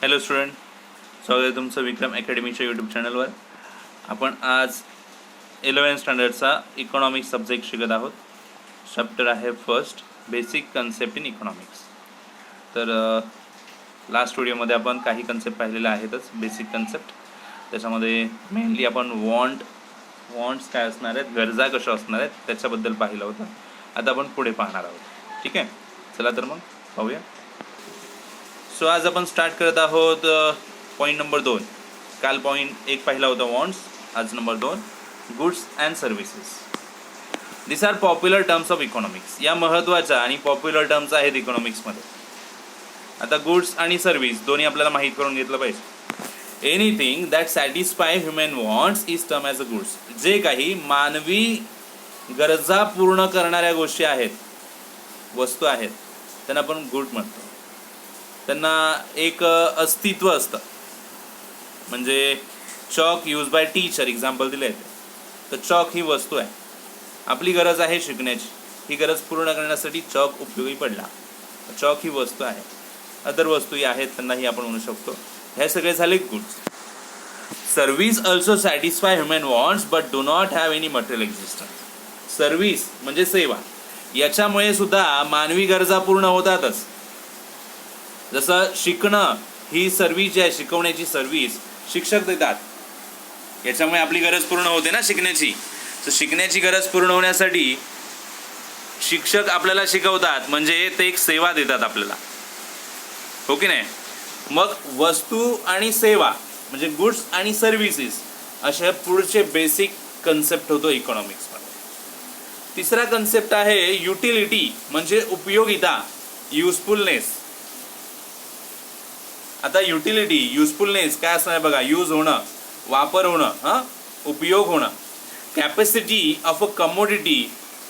Hello student, स्वागत आहे तुमचं विक्रम अकॅडमीच्या यूट्यूब चॅनलवर. आपण आज 11th स्टँडर्डचा इकॉनॉमिक्स सब्जेक्ट शिकत आहोत. चॅप्टर आहे first, basic concept in economics. तर लास्ट व्हिडिओमध्ये आपण काही कन्सेप्ट पाहिलेले आहेतच, बेसिक कन्सेप्ट. त्याच्यामध्ये मेनली आपण वॉन्ट्स काय असणार आहेत, गरजा कशा असणार आहेत त्याच्याबद्दल पाहिलं होतं. आता आपण पुढे पाहणार आहोत. ठीक आहे, चला तर मग पाहूया. सो आज आपण स्टार्ट करत आहोत पॉईंट नंबर 2. काल पॉईंट 1 पाहिला होता वॉन्ट्स, आज number 2 goods and services. This are popular terms of economics. या महत्त्वाच्या आणि पॉप्युलर टर्म्स आहेत इकॉनॉमिक्समध्ये. आता गुड्स आणि सर्व्हिस दोन्ही आपल्याला माहीत करून घेतलं पाहिजे. Anything that satisfy human wants is term as a goods. जे काही मानवी गरजा पूर्ण करणाऱ्या गोष्टी आहेत, वस्तू आहेत, त्यांना आपण गुड म्हणतो. त्यांना एक अस्तित्व असतं. म्हणजे chalk use by teacher example दिले आहे. तर चॉक ही वस्तू आहे, आपली गरज आहे शिकण्याची. ही गरज पूर्ण करण्यासाठी चॉक उपयोगी पडला. चॉक ही वस्तू आहे. अदर वस्तूही आहेत, त्यांनाही आपण म्हणू शकतो. हे सगळे झाले goods. Service also satisfy human wants but do not have any material existence. Service म्हणजे सेवा, याच्यामुळे सुद्धा मानवी गरजा पूर्ण होतातच. जसं शिकणं ही सर्व्हिस जी आहे, शिकवण्याची सर्व्हिस शिक्षक देतात, याच्यामुळे आपली गरज पूर्ण होते ना शिकण्याची. तर शिकण्याची गरज पूर्ण होण्यासाठी शिक्षक आपल्याला शिकवतात, म्हणजे ते एक सेवा देतात आपल्याला, हो की नाही. मग वस्तू आणि सेवा म्हणजे गुड्स आणि सर्व्हिसेस अशा पुढचे बेसिक कन्सेप्ट होतो इकॉनॉमिक्समध्ये. तिसरा कन्सेप्ट आहे युटिलिटी म्हणजे उपयोगिता, युजफुलनेस. आता युटिलिटी, युजफुलनेस काय असणार आहे बघा. यूज होणं, वापर होणं, उपयोग होणं. Capacity of a commodity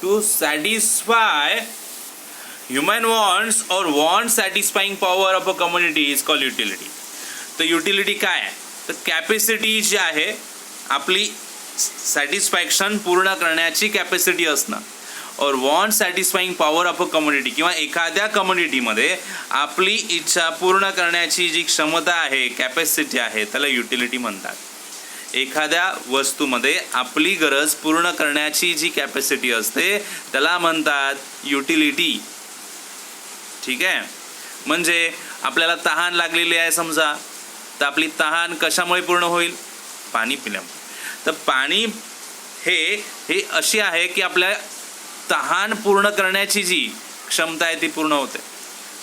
to satisfy human wants और want satisfying power of a commodity is called utility. तर युटिलिटी काय आहे, तर कॅपॅसिटी जी आहे आपली सॅटिस्फॅक्शन पूर्ण करण्याची कॅपॅसिटी असणं, और want satisfying power of a commodity किंवा एखाद्या कमोडिटीमध्ये आपली इच्छा पूर्ण करण्याची जी क्षमता आहे, कॅपॅसिटी आहे, त्याला युटिलिटी म्हणतात. एखाद्या वस्तूमध्ये आपली गरज पूर्ण करण्याची जी कॅपॅसिटी असते त्याला म्हणतात युटिलिटी. ठीक आहे. म्हणजे आपल्याला तहान लागलेली आहे समजा, तर आपली तहान कशामुळे पूर्ण होईल, पाणी पिल्यामुळे. तर पाणी हे अशी आहे की आपल्या तहान पूर्ण करण्याची जी क्षमता आहे ती पूर्ण होते.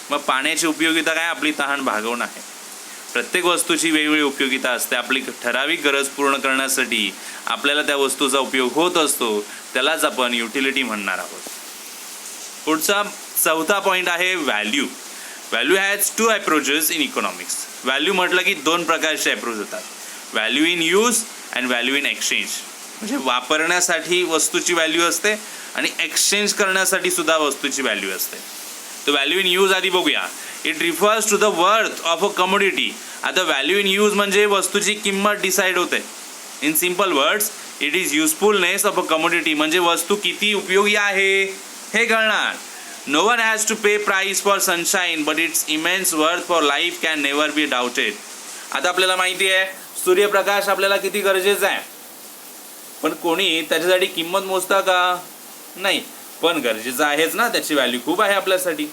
मग पाण्याची उपयोगिता काय, आपली तहान भागवणं आहे. प्रत्येक वस्तूची वेगवेगळी उपयोगिता असते. आपली ठराविक गरज पूर्ण करण्यासाठी आपल्याला त्या वस्तूचा उपयोग होत असतो, त्यालाच आपण युटिलिटी म्हणणार आहोत. पुढचा चौथा पॉईंट आहे value. Value has 2 approaches in economics. Value म्हटलं की 2 प्रकारचे अप्रोच होतात. Value in use and value in exchange. म्हणजे वापरण्यासाठी वस्तूची व्हॅल्यू असते आणि एक्सचेंज करण्यासाठी सुद्धा वस्तूची व्हॅल्यू असते. तर व्हॅल्यू इन यूज आधी बघूया. It refers to the worth of a commodity. आता व्हॅल्यू इन यूज म्हणजे वस्तूची किंमत डिसाईड होते. In simple words, it is usefulness of a commodity. म्हणजे वस्तू किती उपयोगी आहे हे कळणार. No one has to pay price for sunshine but it's immense worth for life can never be doubted. आता आपल्याला माहिती आहे सूर्यप्रकाश आपल्याला किती गरजेचा आहे, पण कोणी त्याच्यासाठी किंमत मोजता का, नाही. पण गरजेचं आहेच ना, त्याची व्हॅल्यू खूप आहे आपल्यासाठी.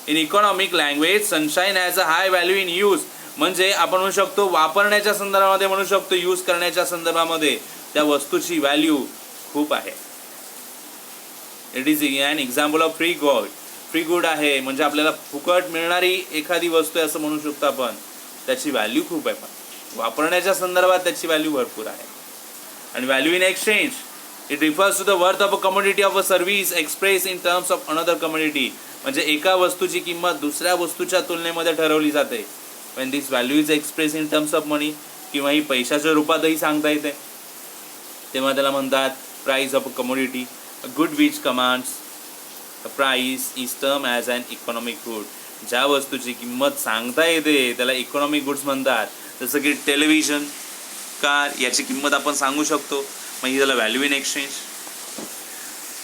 In economic language sunshine has a high value in use. म्हणजे आपण म्हणू शकतो वापरण्याच्या संदर्भामध्ये, म्हणू शकतो यूज करण्याच्या संदर्भामध्ये त्या वस्तूची व्हॅल्यू खूप आहे. It is an example of free good. Free good आहे म्हणजे आपल्याला फुकट मिळणारी एखादी वस्तू आहे असं म्हणू शकतो आपण. त्याची व्हॅल्यू खूप आहे, पण वापरण्याच्या संदर्भात त्याची व्हॅल्यू भरपूर आहे. आणि value in exchange, it refers to the worth of a commodity of a service express in terms of another commodity. म्हणजे एका वस्तूची किंमत दुसऱ्या वस्तूच्या तुलनेमध्ये ठरवली जाते. when this value is expressed in terms of money, किंवा ही पैशाच्या रूपातही सांगता येते, तेव्हा त्याला म्हणतात price of a commodity. A good which commands a price is term as an economic good. ज्या वस्तूची किंमत सांगता येते त्याला इकॉनॉमिक गुड्स म्हणतात. जसं की टेलिव्हिजन, कार, याची किंमत आपण सांगू शकतो, म्हणजे त्याला व्हॅल्यू इन एक्सचेंज.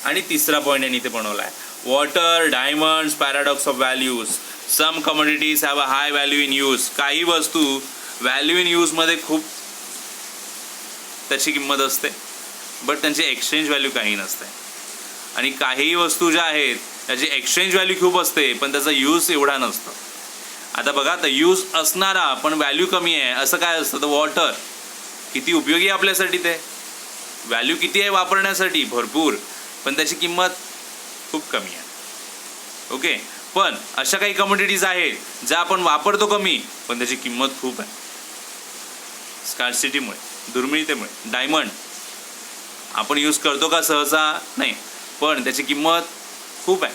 आणि तिसरा पॉईंट यांनी इथे बनवला आहे, water, diamonds, paradox of values. Some commodities have a high value in use. काही वस्तू व्हॅल्यू इन यूजमध्ये खूप त्याची किंमत असते, बट त्यांची एक्सचेंज व्हॅल्यू काही नसते. आणि काही वस्तू ज्या आहेत त्याची एक्सचेंज व्हॅल्यू खूप असते, पण त्याचा यूज एवढा नसतो. आता बघा, तर यूज असणारा पण व्हॅल्यू कमी आहे असं काय असतं? तर वॉटर किती उपयोगी आहे आपल्यासाठी, ते व्हॅल्यू किती आहे वापरण्यासाठी? भरपूर, पण त्याची किंमत खूप कमी आहे. ओके, पण अशा काही कमोडिटीज आहेत ज्या आपण वापरतो कमी, पण त्याची किंमत खूप आहे. स्कार्सिटीमुळे, दुर्मिळतेमुळे. डायमंड आपण यूज करतो का? सहसा नाही, पण त्याची किंमत खूप आहे.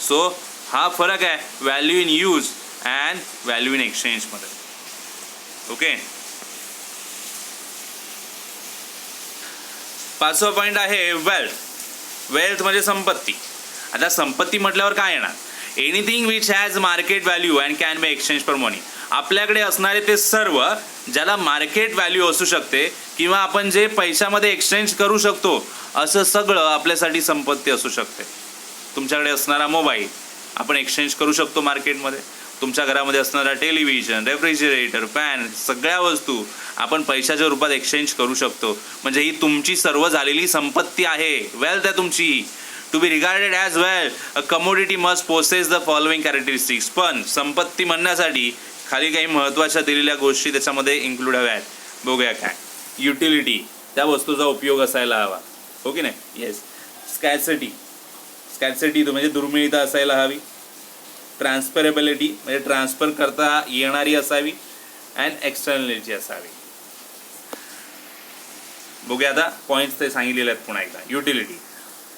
सो हा फरक आहे value in use and value in एक्सचेंजमध्ये. ओके, पाचवा पॉईंट आहे वेल्थ. वेल्थ म्हणजे संपत्ती. आता संपत्ती म्हटल्यावर काय येणार? Anything which has market value and can be exchange for money. आपल्याकडे असणारे ते सर्व ज्याला मार्केट व्हॅल्यू असू शकते किंवा आपण जे पैशामध्ये एक्सचेंज करू शकतो, असं सगळं आपल्यासाठी संपत्ती असू शकते. तुमच्याकडे असणारा मोबाईल आपण एक्सचेंज करू शकतो मार्केटमध्ये. तुमच्या घरामध्ये असणारा टेलिव्हिजन, रेफ्रिजरेटर, फॅन, सगळ्या वस्तू आपण पैशाच्या रूपात एक्सचेंज करू शकतो. म्हणजे ही तुमची सर्व झालेली संपत्ती आहे, वेल्थ आहे तुमची. To be regarded as wealth, a commodity must possess the following characteristics. पण संपत्ती म्हणण्यासाठी खाली काही महत्त्वाच्या दिलेल्या गोष्टी त्याच्यामध्ये इन्क्लूड हव्यात. बघूया काय. युटिलिटी, त्या वस्तूचा उपयोग असायला हवा. हो की नाही? येस. स्कॅर्सिटी, स्कॅर्सिटी म्हणजे दुर्मिळता असायला हवी. ट्रान्सफरेबिलिटी म्हणजे ट्रान्सफर करता येणारी असावी. अँड एक्सटर्नॅलिटी असावी. बघूया आता पॉईंट्स ते सांगितलेले आहेत पुन्हा एकदा. Utility,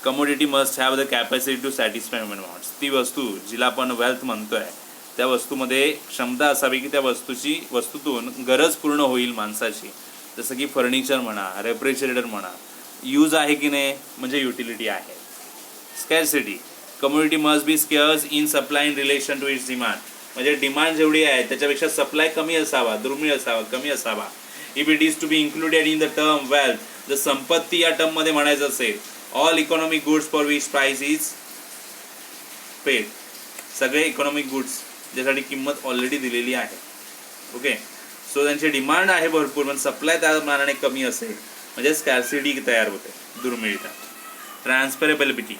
commodity must have the capacity to satisfy human wants. ती वस्तू जिला आपण वेल्थ म्हणतोय त्या वस्तूमध्ये क्षमता असावी की त्या वस्तूतून गरज पूर्ण होईल माणसाची. जसं की फर्निचर म्हणा, रेफ्रिजरेटर म्हणा, यूज आहे की नाही म्हणजे युटिलिटी आहे. Scarcity, commodity must be scarce in supply in relation to its demand. म्हणजे डिमांड जेवढी आहे त्याच्यापेक्षा सप्लाय कमी असावा, दुर्मिळ असावा, कमी असावा. If it is to be included in the term wealth, जर संपत्ती या टर्ममध्ये म्हणायचं असेल, all economic goods for which price is paid. सगळे इकॉनॉमिक गुड्स ज्यासाठी किंमत ऑलरेडी दिलेली आहे. ओके, सो त्यांची डिमांड आहे भरपूर पण सप्लाय त्या मानाने कमी असेल म्हणजे स्कॅर्सिटी तयार होते, दुर्मिळता. Transferability,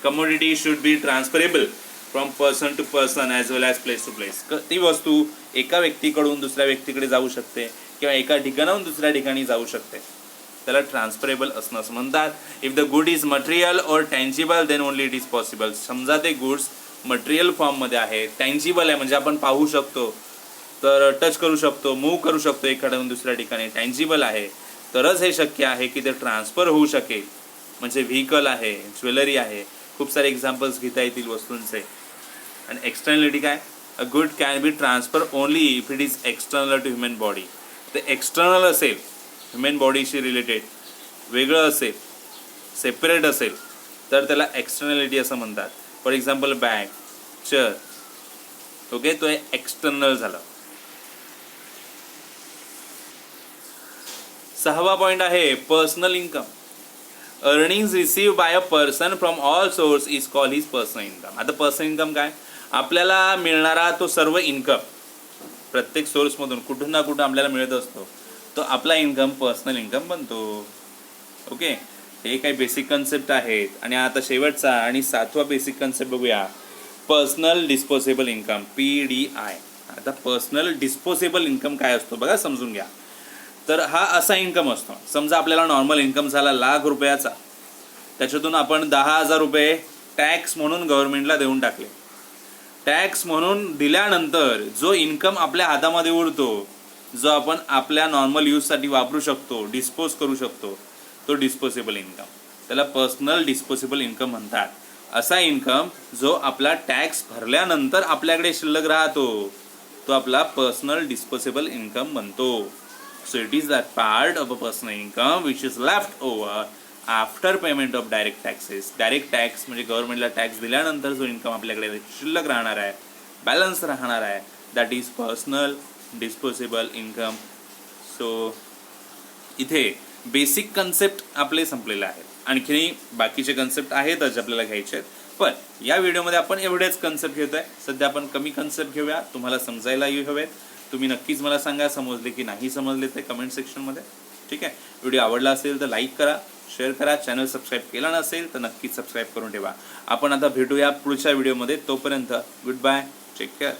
commodity should be transferable from person to person as well as place to place. ती वस्तू एका व्यक्तीकडून दुसऱ्या व्यक्तीकडे जाऊ शकते किंवा एका ठिकाणाहून दुसऱ्या ठिकाणी जाऊ शकते. त्याला ट्रान्सफरेबल असणं असं म्हणतात. If the good is material और tangible then only it is possible. समजा ते गुड्स मटेरियल फॉर्ममध्ये आहे, टँजिबल आहे म्हणजे आपण पाहू शकतो, तर टच करू शकतो, मूव्ह करू शकतो एखाद्याहून दुसऱ्या ठिकाणी, टँजिबल आहे, तरच हे शक्य आहे की ते ट्रान्सफर होऊ शकेल. म्हणजे व्हेकल आहे, ज्वेलरी आहे, खूप सारे एक्झाम्पल्स घेता येतील वस्तूंचे. आणि एक्सटर्नलिटी काय? A good can be transfer only if it is external to human body. ते एक्सटर्नल असेल, ह्युमन बॉडीशी रिलेटेड, वेगळं असेल, सेपरेट असेल, तर त्याला एक्सटर्नॅलिटी असं म्हणतात. For example bag, chair, okay, तो एक्सटर्नल झाला. सहावा पॉईंट आहे personal income. Earnings receive by a person from all source is called his personal income. आता पर्सनल इन्कम काय? आपल्याला मिळणारा तो सर्व इन्कम प्रत्येक सोर्समधून कुठून ना कुठून आपल्याला मिळत असतो, तो आपला इन्कम पर्सनल इन्कम बनतो. ओके, हे काही बेसिक कन्सेप्ट आहेत. आणि आता शेवटचा आणि सातवा बेसिक कन्सेप्ट बघूया, पर्सनल डिस्पोजेबल इन्कम, PDI. आता पर्सनल डिस्पोजेबल इन्कम काय असतो बघा, समजून घ्या. तर हा असा इन्कम असतो, समजा आपल्याला नॉर्मल इन्कम झाला ₹1,00,000, त्याच्यातून आपण 10,000 रुपये टॅक्स म्हणून गव्हर्नमेंटला देऊन टाकले. टॅक्स म्हणून दिल्यानंतर जो इन्कम आपल्या हातामध्ये उरतो, जो आपण आपल्या नॉर्मल यूजसाठी वापरू शकतो, डिस्पोज करू शकतो, तो डिस्पोजेबल इन्कम, त्याला पर्सनल डिस्पोजेबल इन्कम म्हणतात. असा इन्कम जो आपला टॅक्स भरल्यानंतर आपल्याकडे शिल्लक राहतो, तो आपला पर्सनल डिस्पोजेबल इन्कम बनतो. So it is that part of a personal income which is left over after payment of direct taxes. Direct tax म्हणजे गव्हर्नमेंटला टॅक्स दिल्यानंतर जो इन्कम आपल्याकडे शिल्लक राहणार आहे, बॅलन्स राहणार आहे, that is personal disposable income. So इथे बेसिक कन्सेप्ट आपले संपलेले आहेत. आणखीनही बाकीचे कन्सेप्ट आहेतच आपल्याला घ्यायचे आहेत, पण या व्हिडिओमध्ये आपण एवढेच कन्सेप्ट घेतोय. सध्या आपण कमी कन्सेप्ट घेऊया, तुम्हाला समजायलाही हवेत. तुम्ही नक्कीच मला सांगा समजले की नाही समजले ते कमेंट सेक्शनमध्ये. ठीक आहे. व्हिडिओ आवडला असेल तर लाईक करा, शेअर करा. चॅनल सबस्क्राईब केला नसेल तर नक्कीच सबस्क्राईब करून ठेवा. आपण आता भेटूया पुढच्या व्हिडिओमध्ये. तोपर्यंत गुड बाय, टेक केअर.